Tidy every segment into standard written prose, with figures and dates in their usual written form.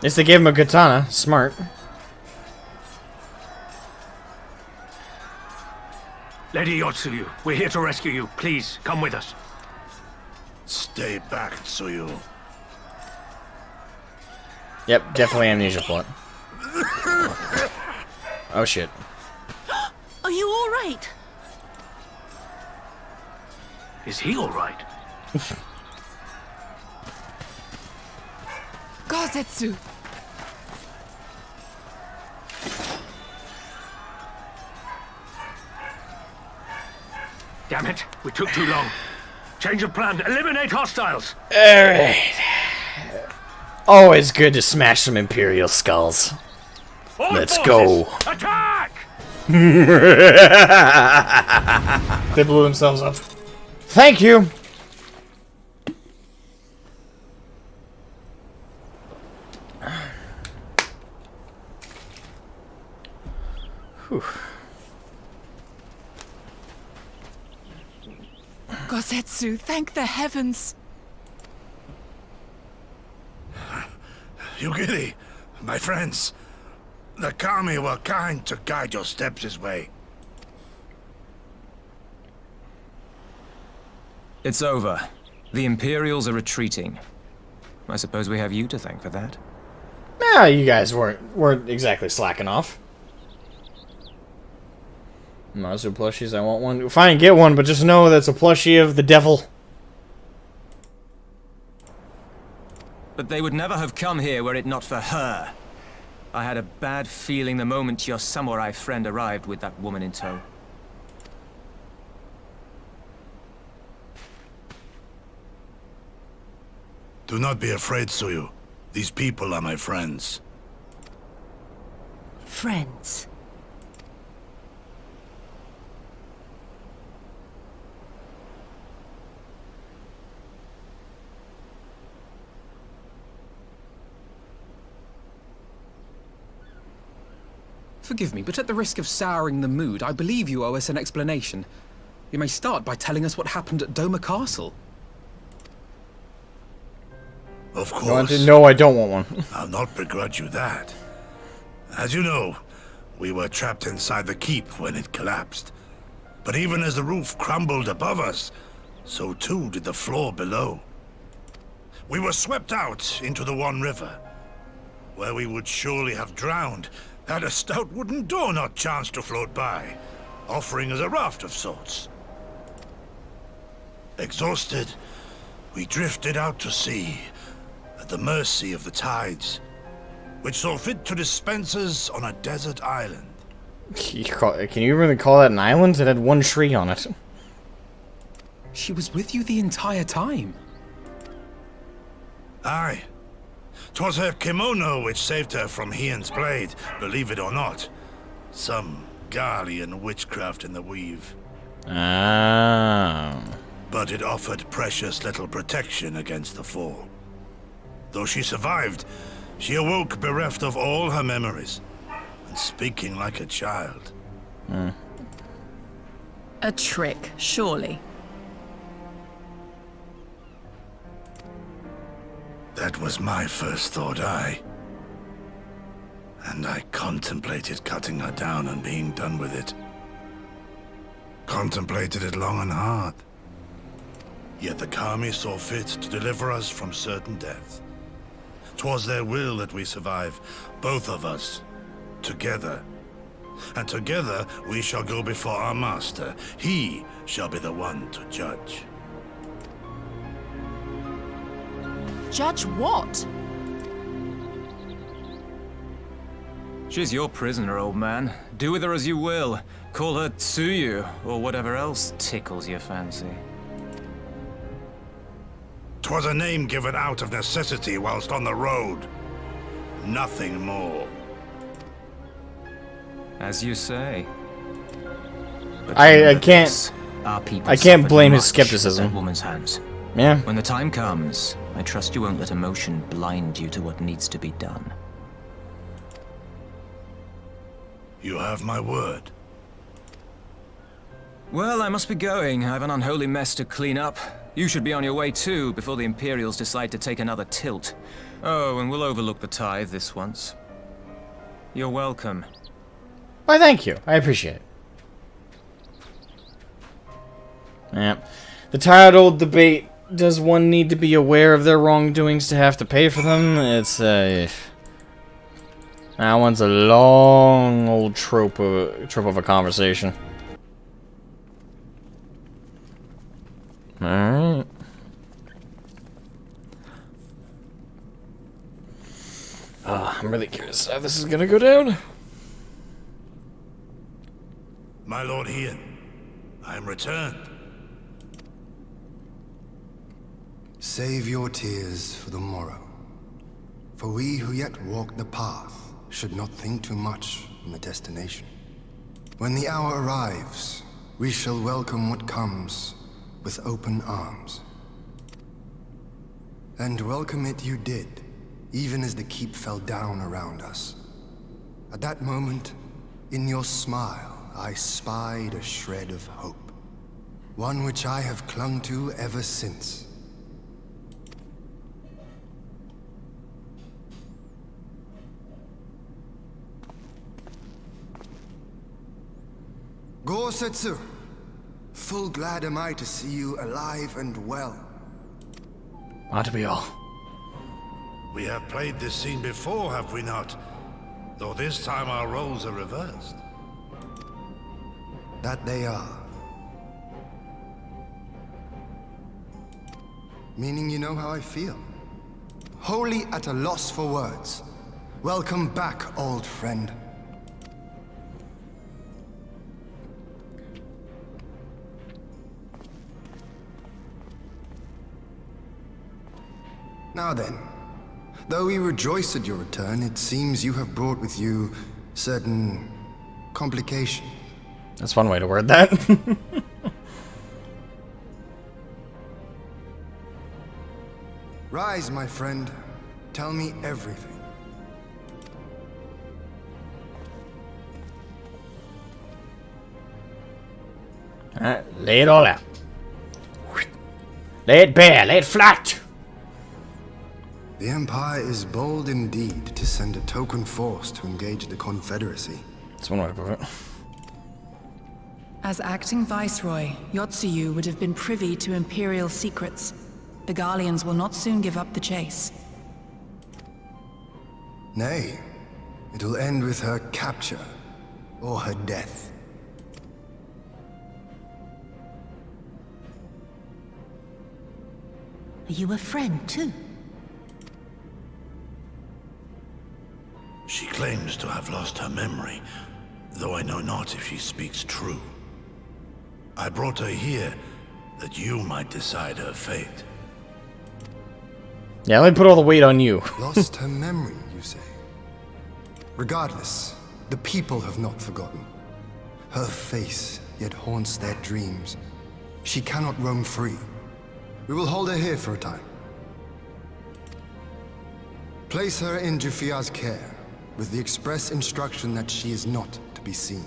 least they gave him a katana. Smart. Lady Yotsuyu, we're here to rescue you. Please, come with us. Stay back, Tsuyu. Yep, definitely amnesia plot. Oh shit. Are you all right? Is he all right? Gazetsu. Damn it, we took too long. Change of plan, eliminate hostiles. Alright. Always good to smash some Imperial skulls. All Let's forces, go. Attack! They blew themselves up. Thank you. Whew. Gosetsu, thank the heavens. Yugiri, my friends. The Kami were kind to guide your steps this way. It's over. The Imperials are retreating. I suppose we have you to thank for that. Nah, you guys weren't exactly slacking off. Monster plushies, I want one. Fine, get one, but just know that's a plushie of the devil. But they would never have come here were it not for her. I had a bad feeling the moment your samurai friend arrived with that woman in tow. Do not be afraid, Tsuyu. These people are my friends. Friends. Forgive me, but at the risk of souring the mood, I believe you owe us an explanation. You may start by telling us what happened at Doma Castle. Of course. No, I don't want one. I'll not begrudge you that. As you know, we were trapped inside the keep when it collapsed. But even as the roof crumbled above us, so too did the floor below. We were swept out into the One River, where we would surely have drowned had a stout wooden door not chanced to float by, offering us a raft of sorts. Exhausted, we drifted out to sea, at the mercy of the tides, which saw fit to dispense us on a desert island. Can you really call that an island? It had one tree on it. She was with you the entire time. Aye. 'Twas her kimono which saved her from Heian's blade, believe it or not. Some Garlean witchcraft in the weave. Ah. But it offered precious little protection against the fall. Though she survived, she awoke bereft of all her memories, and speaking like a child. A trick, surely. That was my first thought, and I contemplated cutting her down and being done with it. Contemplated it long and hard. Yet the Kami saw fit to deliver us from certain death. 'Twas their will that we survive, both of us, together. And together we shall go before our master. He shall be the one to judge. Judge what? She's your prisoner, old man. Do with her as you will. Call her Tsuyu, or whatever else tickles your fancy. 'Twas a name given out of necessity whilst on the road. Nothing more. As you say. But I remember can't- this, our people I can't suffered blame his much skepticism. at that woman's hands. Yeah. When the time comes, I trust you won't let emotion blind you to what needs to be done. You have my word. Well, I must be going. I have an unholy mess to clean up. You should be on your way too, before the Imperials decide to take another tilt. Oh, and we'll overlook the tithe this once. You're welcome. Why, thank you. I appreciate it. Yep. The tired old debate, does one need to be aware of their wrongdoings to have to pay for them? It's, that one's a long old trope of a conversation. Alright. I'm really curious how this is gonna go down. My lord Ian, I am returned. Save your tears for the morrow. For we who yet walk the path should not think too much on the destination. When the hour arrives, we shall welcome what comes with open arms. And welcome it you did, even as the keep fell down around us. At that moment, in your smile, I spied a shred of hope. One which I have clung to ever since. Gosetsu, full glad am I to see you alive and well. Ought to be all. We have played this scene before, have we not? Though this time our roles are reversed. That they are. Meaning you know how I feel. Wholly at a loss for words. Welcome back, old friend. Now then, though we rejoice at your return, it seems you have brought with you certain complication. That's one way to word that. Rise, my friend. Tell me everything. Alright, lay it all out. Lay it bare, lay it flat. The Empire is bold indeed to send a token force to engage the Confederacy. That's one way to put it. As acting viceroy, Yotsuyu would have been privy to Imperial secrets. The Garleans will not soon give up the chase. Nay, it'll end with her capture, or her death. Are you a friend, too? She claims to have lost her memory, though I know not if she speaks true. I brought her here that you might decide her fate. Yeah, let me put all the weight on you. Lost her memory, you say? Regardless, the people have not forgotten. Her face yet haunts their dreams. She cannot roam free. We will hold her here for a time. Place her in Jufia's care, with the express instruction that she is not to be seen.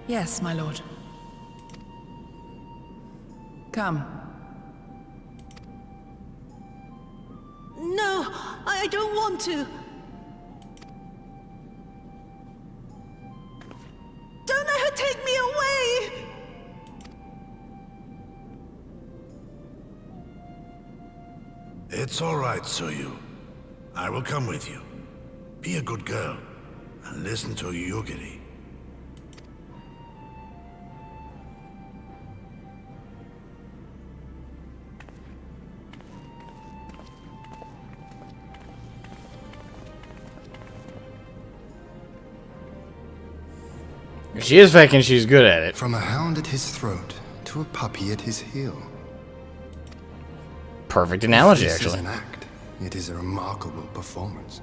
Yes, my lord. Come. No, I don't want to. Don't let her take me away! It's all right, Tsuyu. I will come with you. Be a good girl, and listen to Yugiri. She is faking she's good at it. From a hound at his throat to a puppy at his heel. Perfect analogy, This actually. is an act. It is a remarkable performance.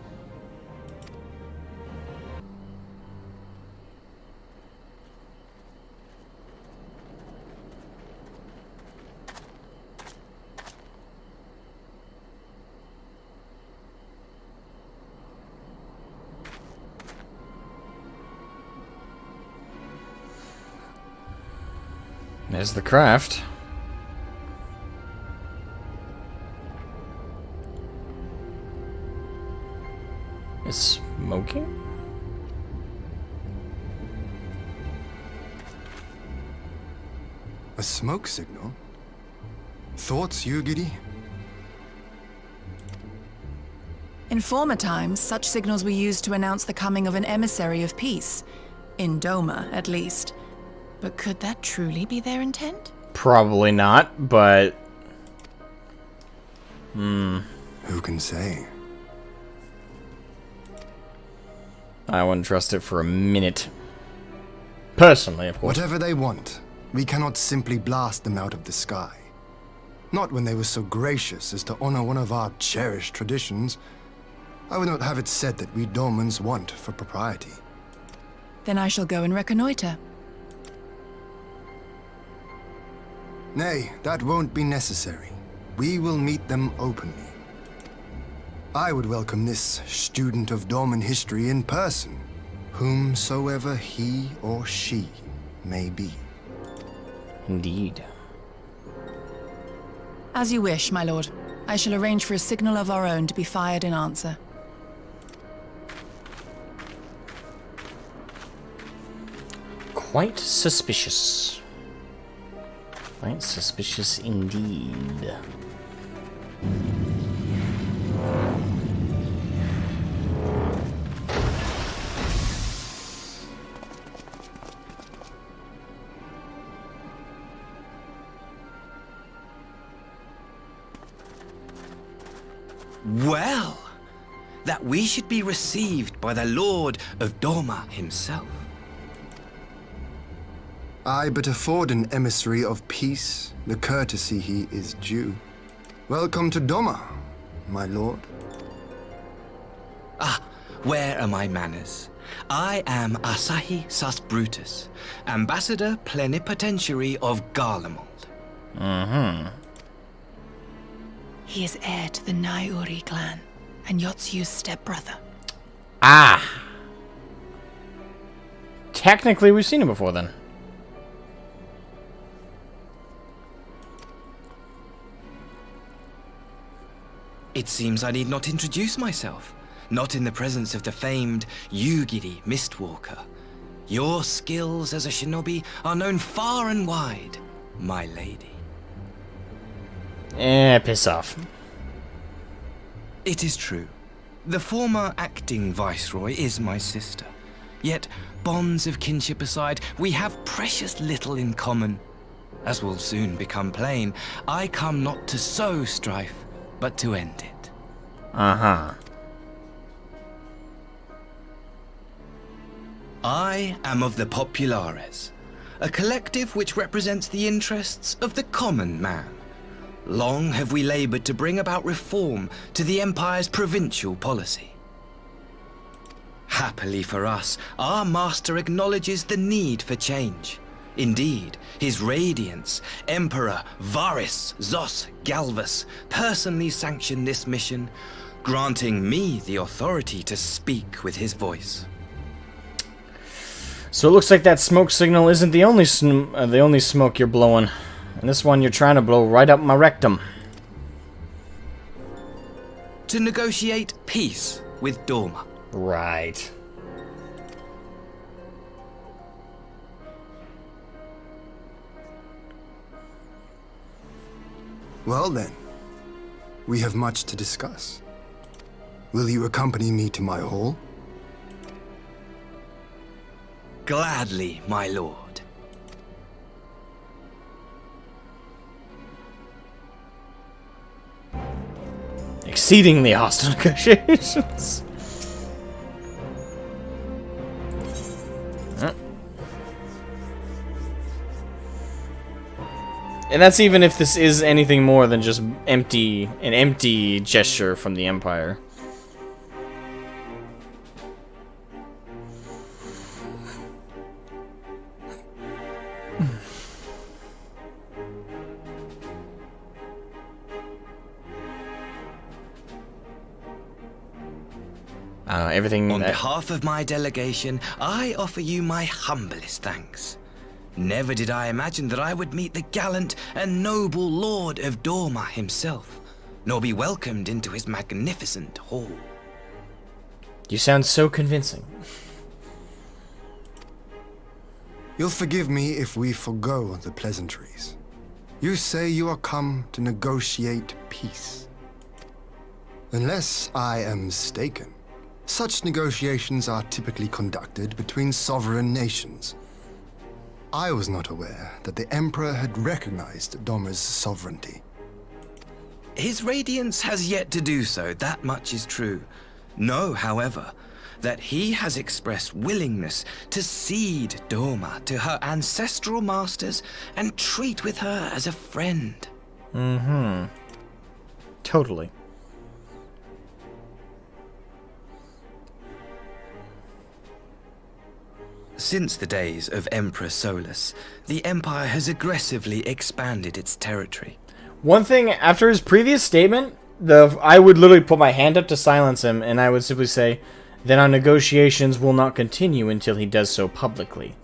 There's the craft. smoking? A smoke signal? Thoughts, Yugiri? In former times, such signals were used to announce the coming of an emissary of peace. In Doma, at least. But could that truly be their intent? Probably not, but... Who can say? I wouldn't trust it for a minute. Personally, of course. Whatever they want, we cannot simply blast them out of the sky. Not when they were so gracious as to honor one of our cherished traditions. I would not have it said that we Domans want for propriety. Then I shall go and reconnoiter. Nay, that won't be necessary. We will meet them openly. I would welcome this student of Doman history in person, whomsoever he or she may be. Indeed. As you wish, my lord. I shall arrange for a signal of our own to be fired in answer. Quite suspicious. Quite suspicious indeed. Well, that we should be received by the Lord of Doma himself. I but afford an emissary of peace the courtesy he is due. Welcome to Doma, my lord. Ah, where are my manners? I am Asahi Sus Brutus, ambassador plenipotentiary of Garlemald. He is heir to the Naiuri clan, and Yotsu's stepbrother. Ah! Technically, we've seen him before then. It seems I need not introduce myself, not in the presence of the famed Yugiri Mistwalker. Your skills as a shinobi are known far and wide, my lady. Piss off. It is true. The former acting viceroy is my sister. Yet, bonds of kinship aside, we have precious little in common. As will soon become plain, I come not to sow strife, but to end it. I am of the Populares, a collective which represents the interests of the common man. Long have we labored to bring about reform to the Empire's provincial policy. Happily for us, our master acknowledges the need for change. Indeed, His Radiance, Emperor Varys Zos Galvus, personally sanctioned this mission, granting me the authority to speak with his voice. So it looks like that smoke signal isn't the only smoke you're blowing. And this one you're trying to blow right up my rectum. To negotiate peace with Doma. Right. Well then, we have much to discuss. Will you accompany me to my hall? Gladly, my lord. Exceedingly hostile negotiations. And that's even if this is anything more than just an empty gesture from the Empire. Everything on behalf of my delegation, I offer you my humblest thanks. Never did I imagine that I would meet the gallant and noble Lord of Doma himself, nor be welcomed into his magnificent hall. You sound so convincing. You'll forgive me if we forgo the pleasantries. You say you are come to negotiate peace. Unless I am mistaken, such negotiations are typically conducted between sovereign nations. I was not aware that the Emperor had recognized Doma's sovereignty. His Radiance has yet to do so, that much is true. Know, however, that he has expressed willingness to cede Doma to her ancestral masters and treat with her as a friend. Mm-hmm. Totally. Since the days of Emperor Solus, the Empire has aggressively expanded its territory. One thing, after his previous statement, I would literally put my hand up to silence him, and I would simply say, then our negotiations will not continue until he does so publicly.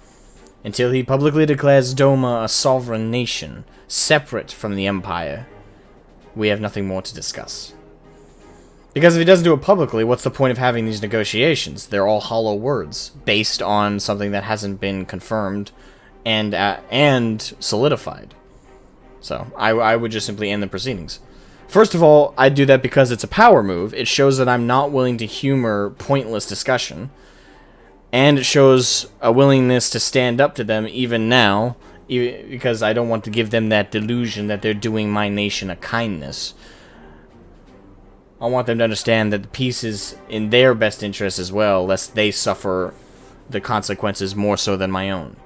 Until he publicly declares Doma a sovereign nation, separate from the Empire. We have nothing more to discuss. Because if he doesn't do it publicly, what's the point of having these negotiations? They're all hollow words, based on something that hasn't been confirmed and solidified. So, I would just simply end the proceedings. First of all, I'd do that because it's a power move. It shows that I'm not willing to humor pointless discussion. And it shows a willingness to stand up to them even now, because I don't want to give them that delusion that they're doing my nation a kindness. I want them to understand that the peace is in their best interest as well, lest they suffer the consequences more so than my own.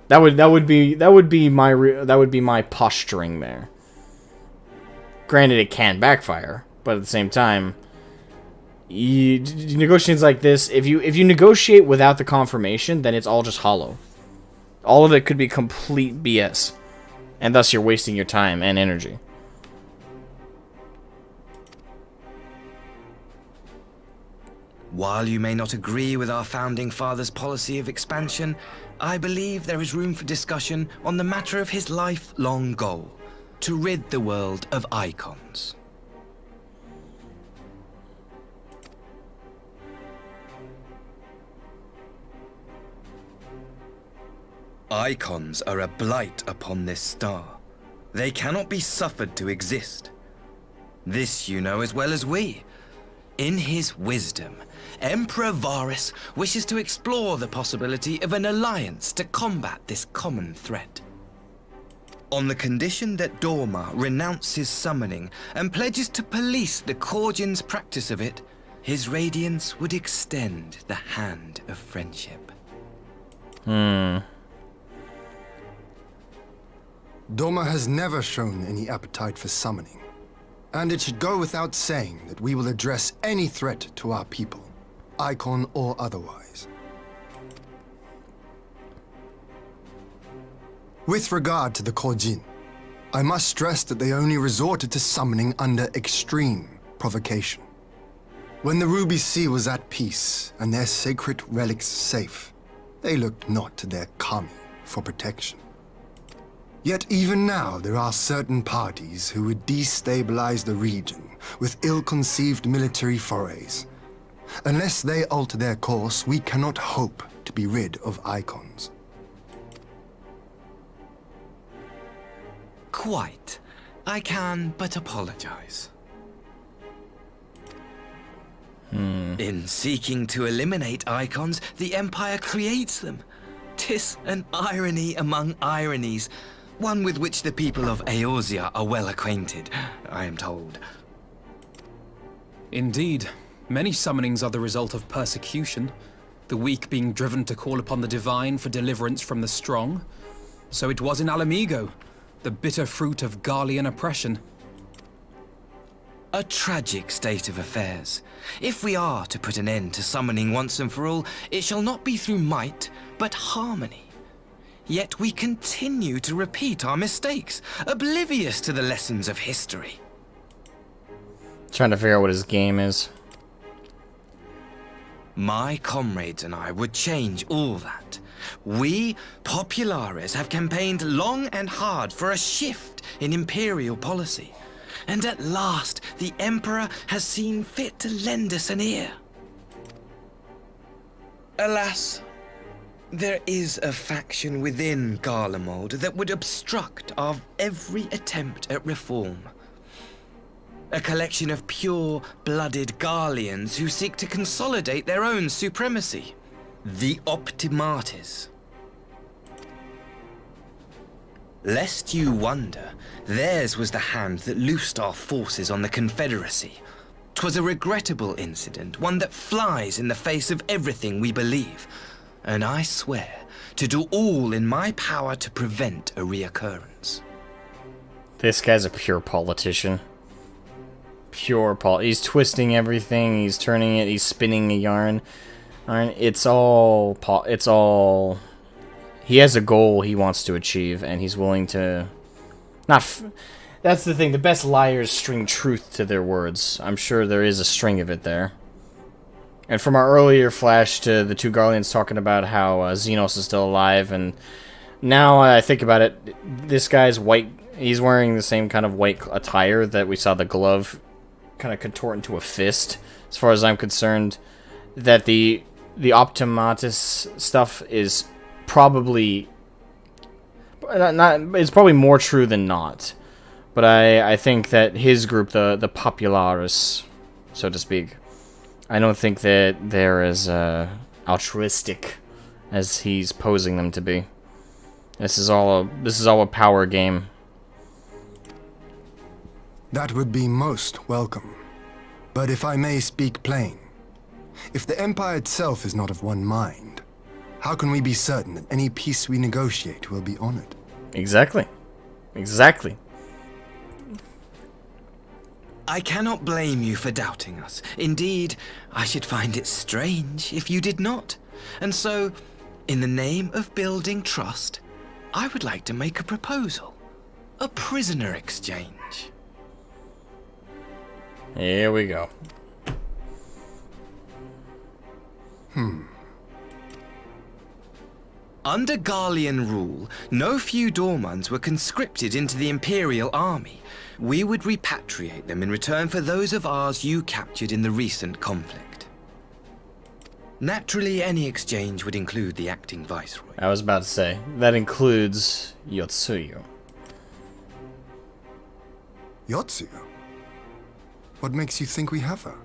That would be my posturing there. Granted, it can backfire, but at the same time, negotiations like this, if you negotiate without the confirmation, then it's all just hollow. All of it could be complete BS, and thus you're wasting your time and energy. While you may not agree with our founding father's policy of expansion, I believe there is room for discussion on the matter of his lifelong goal, to rid the world of icons. Icons are a blight upon this star. They cannot be suffered to exist. This you know as well as we. In his wisdom, Emperor Varus wishes to explore the possibility of an alliance to combat this common threat. On the condition that Doma renounces summoning and pledges to police the Korgians' practice of it, his Radiance would extend the hand of friendship. Doma has never shown any appetite for summoning. And it should go without saying that we will address any threat to our people, icon or otherwise. With regard to the Korjin, I must stress that they only resorted to summoning under extreme provocation. When the Ruby Sea was at peace and their sacred relics safe, they looked not to their kami for protection. Yet even now there are certain parties who would destabilize the region with ill-conceived military forays. Unless they alter their course, we cannot hope to be rid of icons. Quite. I can but apologize. In seeking to eliminate icons, the Empire creates them. 'Tis an irony among ironies, one with which the people of Eorzea are well acquainted, I am told. Indeed. Many summonings are the result of persecution, the weak being driven to call upon the divine for deliverance from the strong. So it was in Alamigo, the bitter fruit of Garlean oppression. A tragic state of affairs. If we are to put an end to summoning once and for all, it shall not be through might, but harmony. Yet we continue to repeat our mistakes, oblivious to the lessons of history. Trying to figure out what his game is. My comrades and I would change all that. We, Populares, have campaigned long and hard for a shift in imperial policy. And at last, the Emperor has seen fit to lend us an ear. Alas, there is a faction within Garlemald that would obstruct our every attempt at reform. A collection of pure-blooded Garleans who seek to consolidate their own supremacy. The Optimates. Lest you wonder, theirs was the hand that loosed our forces on the Confederacy. 'Twas a regrettable incident, one that flies in the face of everything we believe. And I swear to do all in my power to prevent a reoccurrence. This guy's a pure politician. He's twisting everything, he's turning it, he's spinning a yarn. It's all... He has a goal he wants to achieve, and he's willing to... That's the thing, the best liars string truth to their words. I'm sure there is a string of it there. And from our earlier flash to the two Garleans talking about how Xenos is still alive, and now I think about it, this guy's white, he's wearing the same kind of white attire that we saw the glove kind of contort into a fist, as far as I'm concerned, that the Optimatus stuff is probably it's probably more true than not. But I think that his group, the Popularis, so to speak, I don't think that they're as altruistic as he's posing them to be. This is all a power game. That would be most welcome. But if I may speak plain, if the Empire itself is not of one mind, how can we be certain that any peace we negotiate will be honored? Exactly. Exactly. I cannot blame you for doubting us. Indeed, I should find it strange if you did not. And so, in the name of building trust, I would like to make a proposal. A prisoner exchange. Here we go. Under Garlean rule, no few Dormans were conscripted into the Imperial Army. We would repatriate them in return for those of ours you captured in the recent conflict. Naturally, any exchange would include the acting Viceroy. I was about to say, that includes Yotsuyu. Yotsuyu? What makes you think we have her?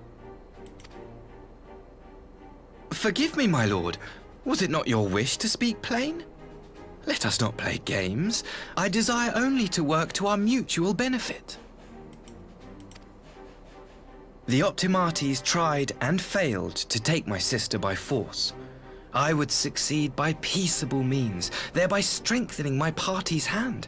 Forgive me, my lord. Was it not your wish to speak plain? Let us not play games. I desire only to work to our mutual benefit. The Optimates tried and failed to take my sister by force. I would succeed by peaceable means, thereby strengthening my party's hand.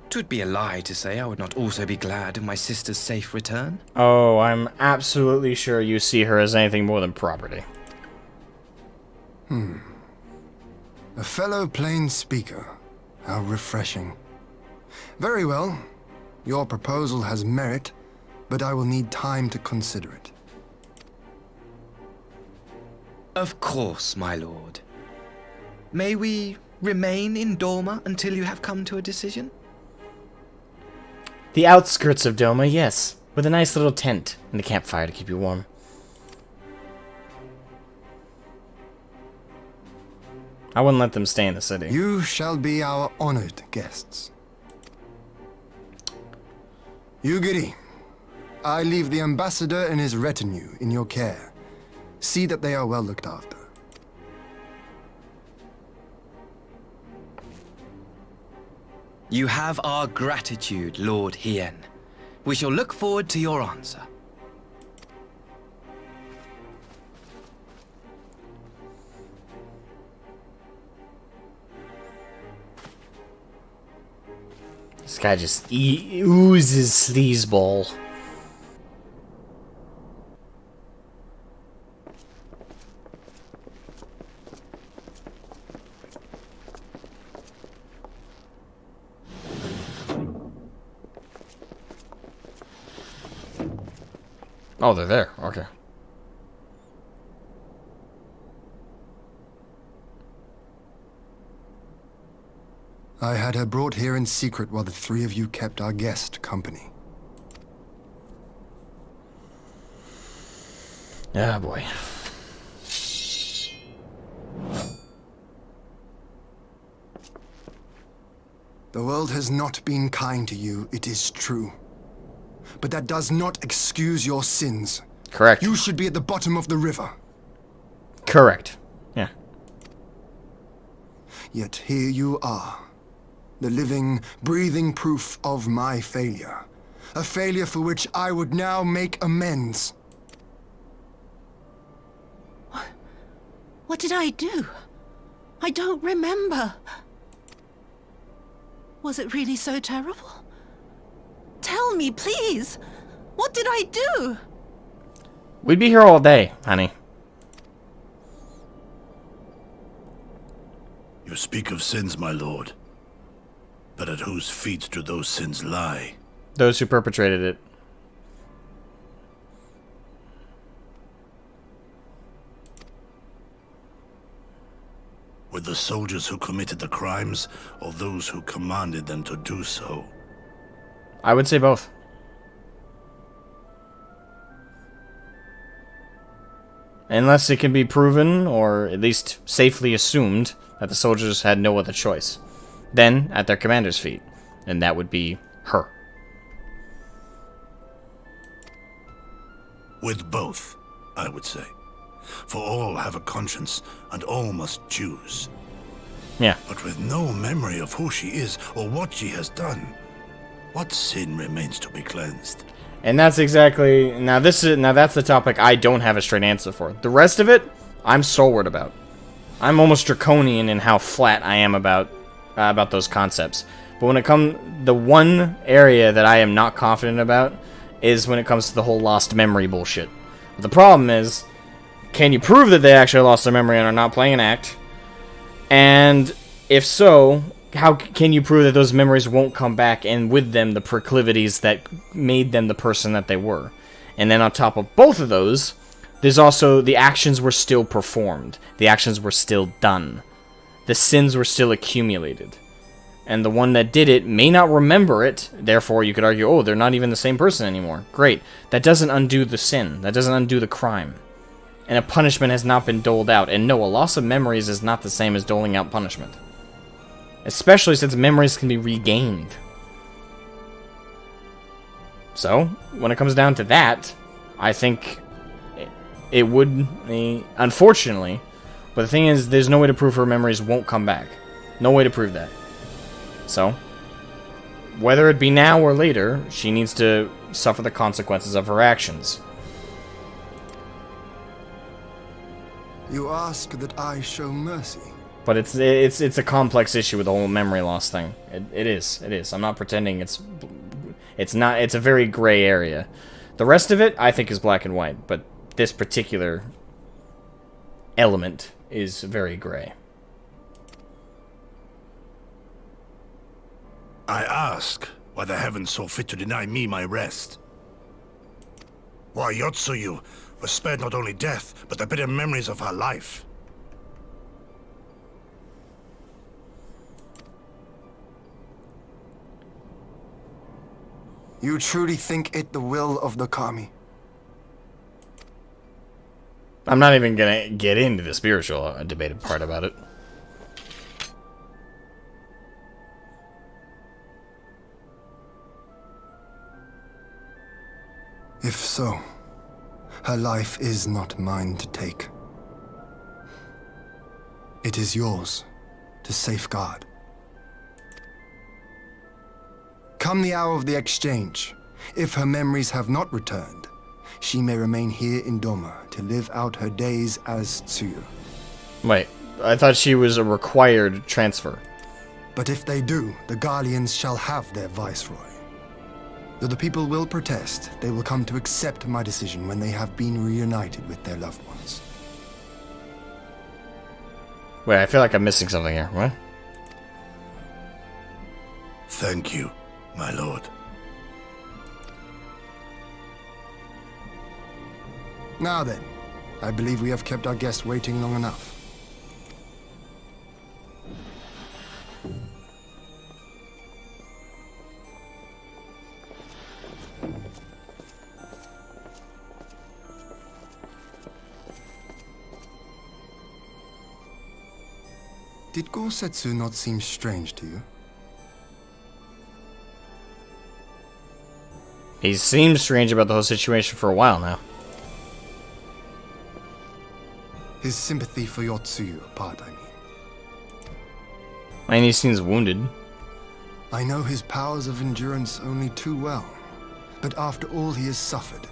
'Twould be a lie to say I would not also be glad of my sister's safe return. Oh, I'm absolutely sure you see her as anything more than property. A fellow plain speaker. How refreshing. Very well. Your proposal has merit, but I will need time to consider it. Of course, my lord. May we remain in Doma until you have come to a decision? The outskirts of Doma, yes. With a nice little tent and a campfire to keep you warm. I wouldn't let them stay in the city. You shall be our honored guests. Yugiri, I leave the ambassador and his retinue in your care. See that they are well looked after. You have our gratitude, Lord Hien. We shall look forward to your answer. This guy just oozes sleazeball. Oh, they're there. Okay. I had her brought here in secret while the three of you kept our guest company. Ah, boy. The world has not been kind to you, it is true. But that does not excuse your sins. Correct. You should be at the bottom of the river. Correct. Yeah. Yet here you are. The living, breathing proof of my failure. A failure for which I would now make amends. What did I do? I don't remember. Was it really so terrible? Tell me, please. What did I do? We'd be here all day, honey. You speak of sins, my lord. But at whose feet do those sins lie? Those who perpetrated it. With the soldiers who committed the crimes, or those who commanded them to do so? I would say both. Unless it can be proven, or at least safely assumed, that the soldiers had no other choice. Then, at their commander's feet. And that would be her. With both, I would say. For all have a conscience, and all must choose. Yeah. But with no memory of who she is, or what she has done, what sin remains to be cleansed? And that's exactly... Now that's the topic I don't have a straight answer for. The rest of it, I'm stalwart about. I'm almost draconian in how flat I am about those concepts. But when it comes... The one area that I am not confident about is when it comes to the whole lost memory bullshit. But the problem is, can you prove that they actually lost their memory and are not playing an act? And if so, how can you prove that those memories won't come back, and with them the proclivities that made them the person that they were? And then on top of both of those, there's also the actions were still performed. The actions were still done. The sins were still accumulated. And the one that did it may not remember it, therefore you could argue, oh, they're not even the same person anymore. Great. That doesn't undo the sin. That doesn't undo the crime. And a punishment has not been doled out. And no, a loss of memories is not the same as doling out punishment. Especially since memories can be regained. So, when it comes down to that, I think it would, unfortunately, but the thing is, there's no way to prove her memories won't come back. No way to prove that. So, whether it be now or later, she needs to suffer the consequences of her actions. You ask that I show mercy. But it's a complex issue with the whole memory loss thing. It is. I'm not pretending it's not. It's a very gray area. The rest of it, I think, is black and white. But this particular element is very gray. I ask why the heavens saw fit to deny me my rest. Why Yotsuyu was spared not only death, but the bitter memories of her life. You truly think it the will of the Kami? I'm not even gonna get into the spiritual debated part about it. If so, her life is not mine to take. It is yours to safeguard. Come the hour of the exchange, if her memories have not returned, she may remain here in Doma to live out her days as Tsuyu. Wait, I thought she was a required transfer. But if they do, the Guardians shall have their viceroy. Though the people will protest, they will come to accept my decision when they have been reunited with their loved ones. Wait, I feel like I'm missing something here. What? Thank you, my lord. Now then, I believe we have kept our guest waiting long enough. Did Gorsetsu not seem strange to you? He seems strange about the whole situation for a while now. His sympathy for your Tsuyu part, I mean. And he seems wounded. I know his powers of endurance only too well, but after all he has suffered,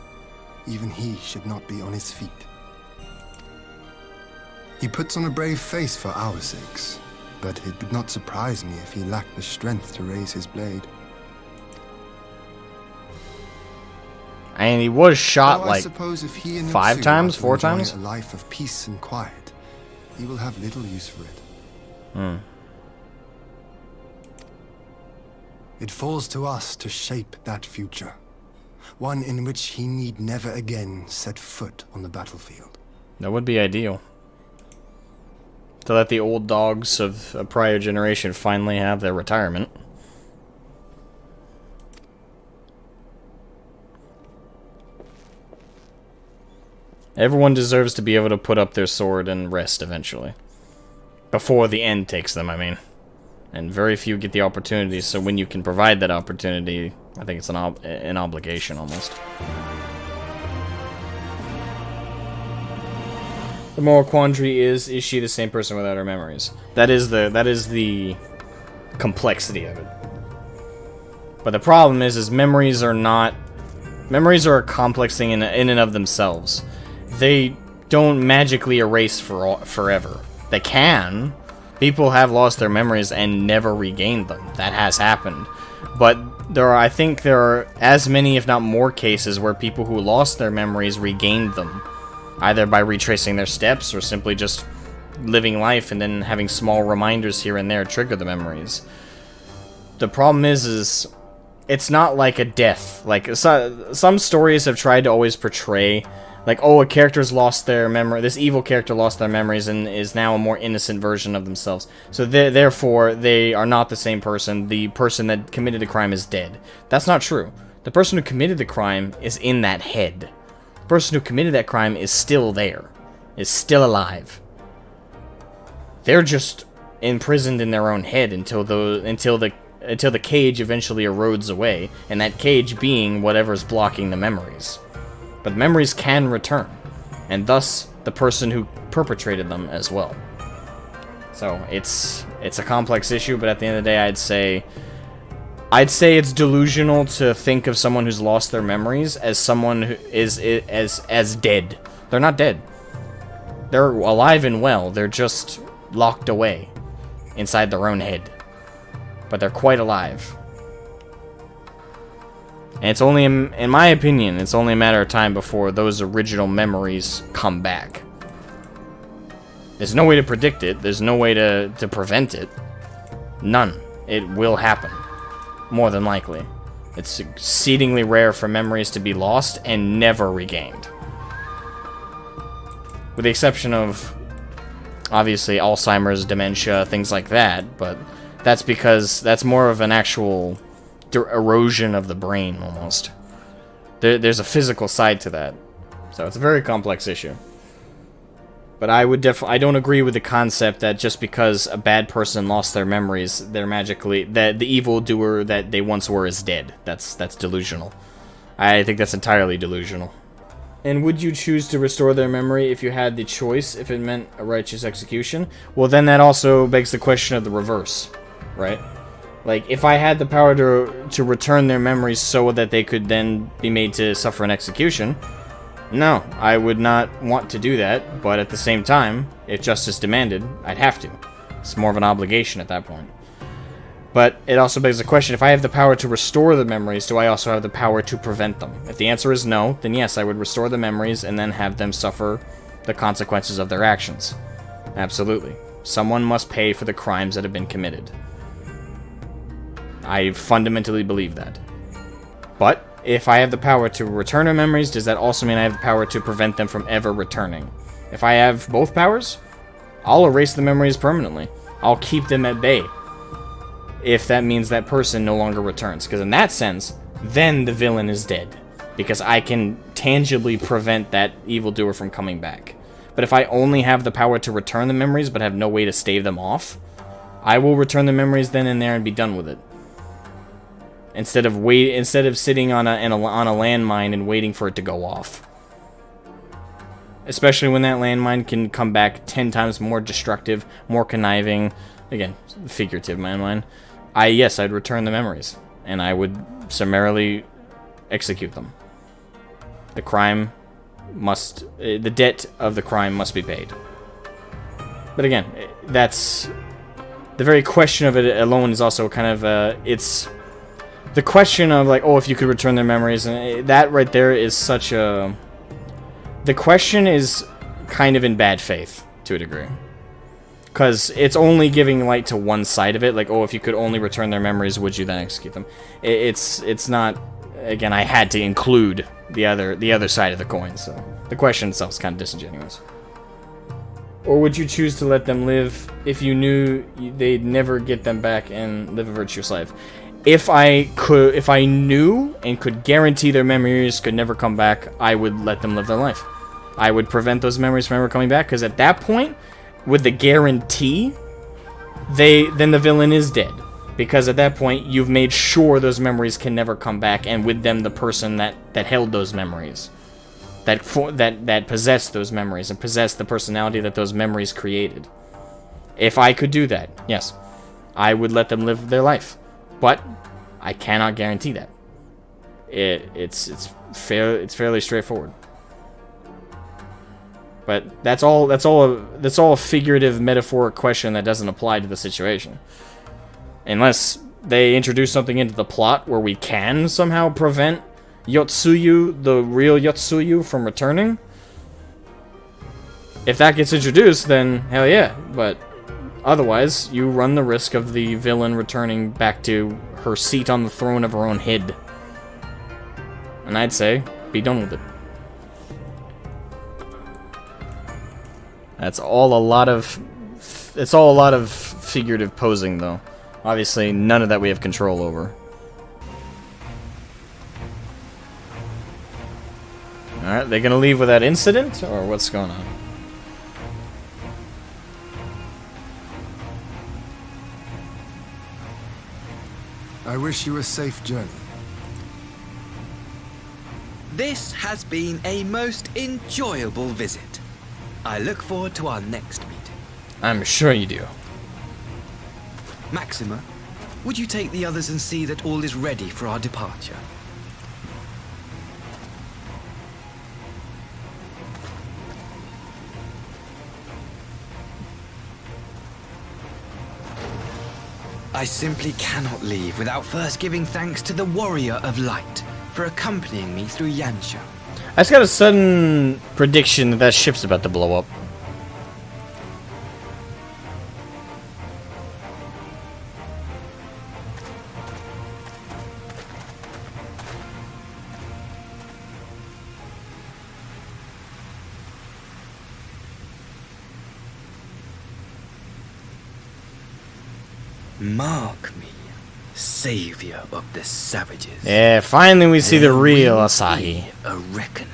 even he should not be on his feet. He puts on a brave face for our sakes, but it would not surprise me if he lacked the strength to raise his blade. And he was shot Though like I suppose if he and 5 Mitsuru times, are to 4 enjoy times? a life of peace and quiet, he will have little use for it. It falls to us to shape that future, one in which he need never again set foot on the battlefield. That would be ideal. To let the old dogs of a prior generation finally have their retirement. Everyone deserves to be able to put up their sword and rest eventually. Before the end takes them, I mean. And very few get the opportunity, so when you can provide that opportunity, I think it's an obligation almost. The moral quandary is she the same person without her memories? That is the complexity of it. But the problem is memories are a complex thing in and of themselves. They don't magically erase forever. They can. People have lost their memories and never regained them. That has happened. But I think there are as many, if not more, cases where people who lost their memories regained them. Either by retracing their steps or simply just living life and then having small reminders here and there trigger the memories. The problem is it's not like a death. Like, some stories have tried to always portray, like, oh, a character's lost their memory, this evil character lost their memories and is now a more innocent version of themselves. So therefore, they are not the same person. The person that committed the crime is dead. That's not true. The person who committed the crime is in that head. The person who committed that crime is still there. Is still alive. They're just imprisoned in their own head until the cage eventually erodes away, and that cage being whatever's blocking the memories. But memories can return, and thus the person who perpetrated them as well. So it's a complex issue, but at the end of the day, I'd say it's delusional to think of someone who's lost their memories as someone who is as dead. They're not dead. They're alive and well. They're just locked away inside their own head. But they're quite alive. And it's only, in my opinion, it's only a matter of time before those original memories come back. There's no way to predict it. There's no way to prevent it. None. It will happen. More than likely. It's exceedingly rare for memories to be lost and never regained. With the exception of, obviously, Alzheimer's, dementia, things like that, but that's because that's more of an actual erosion of the brain, almost. There's a physical side to that. So it's a very complex issue. But I don't agree with the concept that just because a bad person lost their memories, they're magically, that the evildoer that they once were is dead. That's delusional. I think that's entirely delusional. And would you choose to restore their memory if you had the choice, if it meant a righteous execution? Well, then that also begs the question of the reverse, right? Like, if I had the power to return their memories so that they could then be made to suffer an execution, no, I would not want to do that, but at the same time, if justice demanded, I'd have to. It's more of an obligation at that point. But it also begs the question, if I have the power to restore the memories, do I also have the power to prevent them? If the answer is no, then yes, I would restore the memories and then have them suffer the consequences of their actions. Absolutely. Someone must pay for the crimes that have been committed. I fundamentally believe that. But if I have the power to return their memories, does that also mean I have the power to prevent them from ever returning? If I have both powers, I'll erase the memories permanently. I'll keep them at bay. If that means that person no longer returns. Because in that sense, then the villain is dead. Because I can tangibly prevent that evildoer from coming back. But if I only have the power to return the memories but have no way to stave them off, I will return the memories then and there and be done with it. instead of sitting on a landmine and waiting for it to go off. Especially when that landmine can come back 10 times more destructive, more conniving. Again, figurative landmine. Yes, I'd return the memories, and I would summarily execute them. The crime must, the debt of the crime must be paid. But again, that's, the very question of it alone is also kind of, it's, the question of like, oh, if you could return their memories, and that right there is such a, the question is kind of in bad faith, to a degree. Because it's only giving light to one side of it, like, oh, if you could only return their memories, would you then execute them? It's not, again, I had to include the other side of the coin, so the question itself is kind of disingenuous. Or would you choose to let them live if you knew they'd never get them back and live a virtuous life? If I knew and could guarantee their memories could never come back, I would let them live their life. I would prevent those memories from ever coming back, because at that point, with the guarantee, then the villain is dead. Because at that point, you've made sure those memories can never come back, and with them, the person that held those memories, that possessed those memories, and possessed the personality that those memories created. If I could do that, yes, I would let them live their life. But I cannot guarantee that. It's fairly straightforward. But that's all a figurative, metaphoric question that doesn't apply to the situation. Unless they introduce something into the plot where we can somehow prevent Yotsuyu, the real Yotsuyu, from returning. If that gets introduced, then hell yeah. But otherwise, you run the risk of the villain returning back to her seat on the throne of her own head. And I'd say, be done with it. It's all a lot of figurative posing, though. Obviously, none of that we have control over. Alright, they gonna leave without incident, or what's going on? I wish you a safe journey. This has been a most enjoyable visit. I look forward to our next meeting. I'm sure you do. Maxima, would you take the others and see that all is ready for our departure? I simply cannot leave without first giving thanks to the Warrior of Light for accompanying me through Yansha. I just got a sudden prediction that ship's about to blow up. Mark me, savior of the savages. Yeah, finally we see the There real will Asahi. be a reckoning.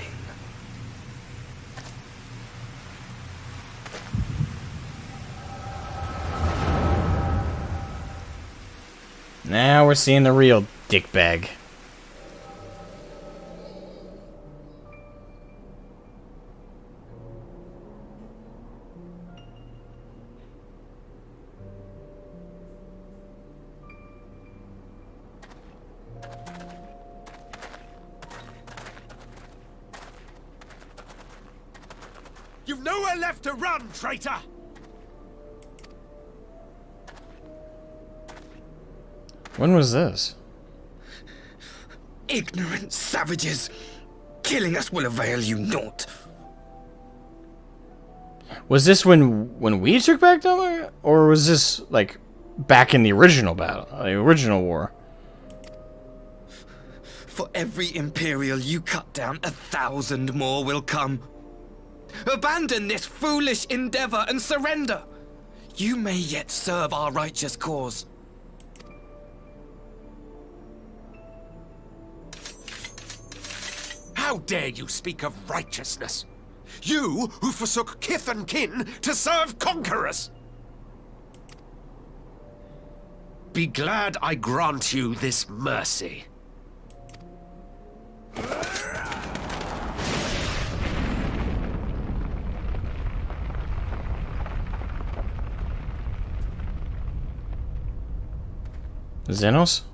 Now we're seeing the real dickbag. You've nowhere left to run, traitor! When was this? Ignorant savages! Killing us will avail you naught. Was this when we took back Doma? Or was this, like, back in the original battle? The original war? For every Imperial you cut down, 1,000 more will come. Abandon this foolish endeavor and surrender. You may yet serve our righteous cause. How dare you speak of righteousness? You who forsook kith and kin to serve conquerors! be glad I grant you this mercy. Xenos?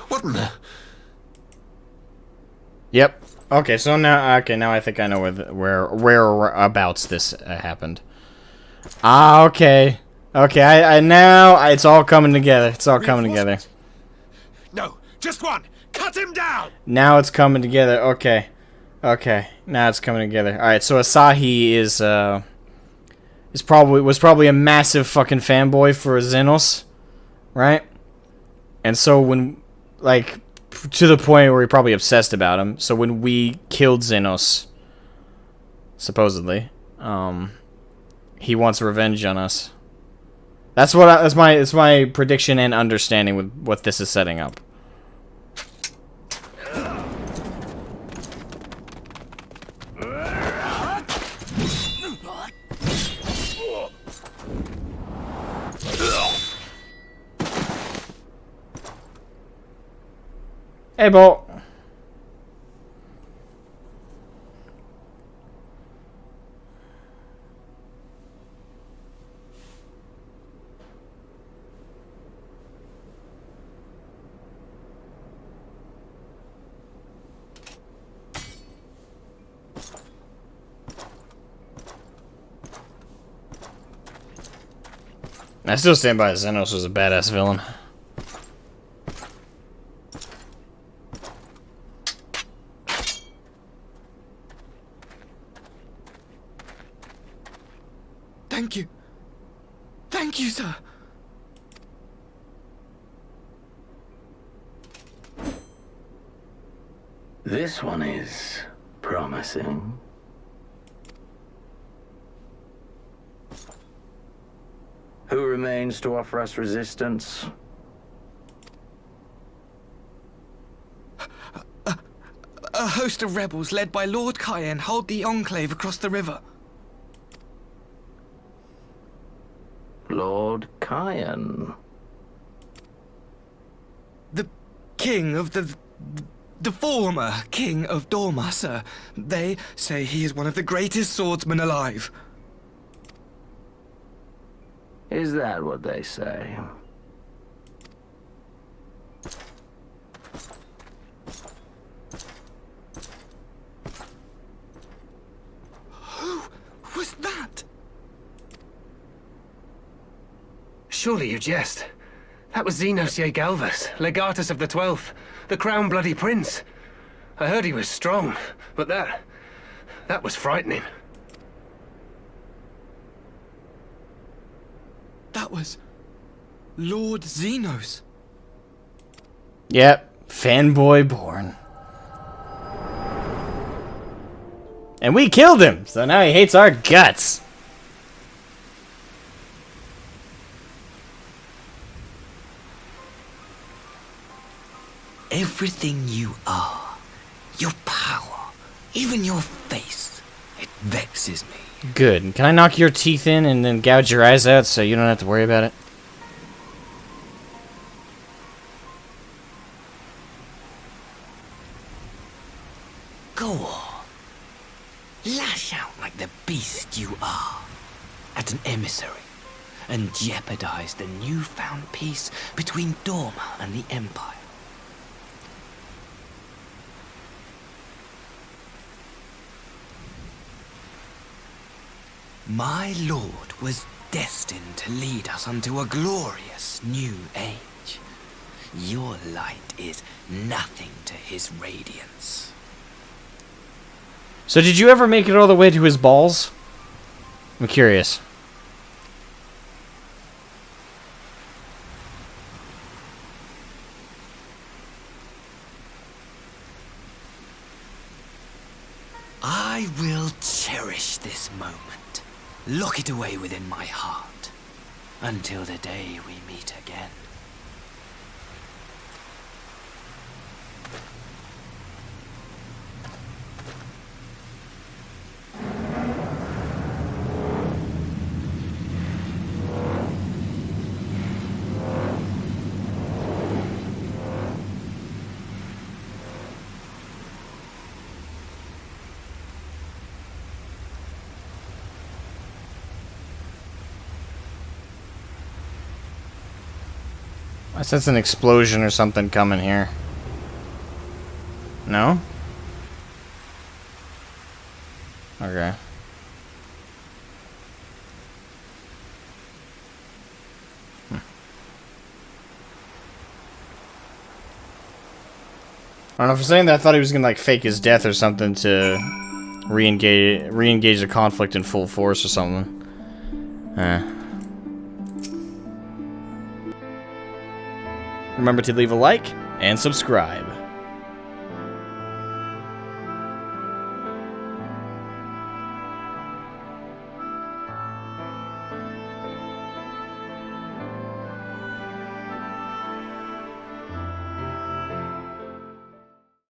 What in the... Yep. Okay, so now I think I know whereabouts this happened. Ah, okay. Okay, I now it's all coming together. It's all coming together. No, just one. Cut him down. Now it's coming together. Okay. Okay. Now it's coming together. All right, so Asahi was probably a massive fucking fanboy for Xenos, right? And so when, like, to the point where he probably obsessed about him. So when we killed Xenos, supposedly, he wants revenge on us. That's my prediction and understanding with what this is setting up. Hey, Bolt. I still stand by Xenos was a badass villain. Thank you. Thank you, sir. This one is promising. Who remains to offer us resistance? A host of rebels led by Lord Cayenne hold the Enclave across the river. Lord Cayenne. The king of the former king of Doma, sir. They say he is one of the greatest swordsmen alive. Is that what they say? Who was that? Surely you jest. That was Xenos Galvus, legatus of the 12th, the Crown Bloody Prince. I heard he was strong, but that was frightening. That was Lord Xenos. Yep, fanboy born. And we killed him, so now he hates our guts. Everything you are, your power, even your face, it vexes me. Good. Can I knock your teeth in and then gouge your eyes out so you don't have to worry about it? Go on. Lash out like the beast you are at an emissary and jeopardize the newfound peace between Doma and the Empire. My lord was destined to lead us unto a glorious new age. Your light is nothing to his radiance. So did you ever make it all the way to his balls? I'm curious. I will cherish this moment. Lock it away within my heart until the day we meet again. I sense an explosion or something coming here. No? Okay. I don't know, for saying that, I thought he was gonna like fake his death or something to re-engage the conflict in full force or something. Remember to leave a like and subscribe.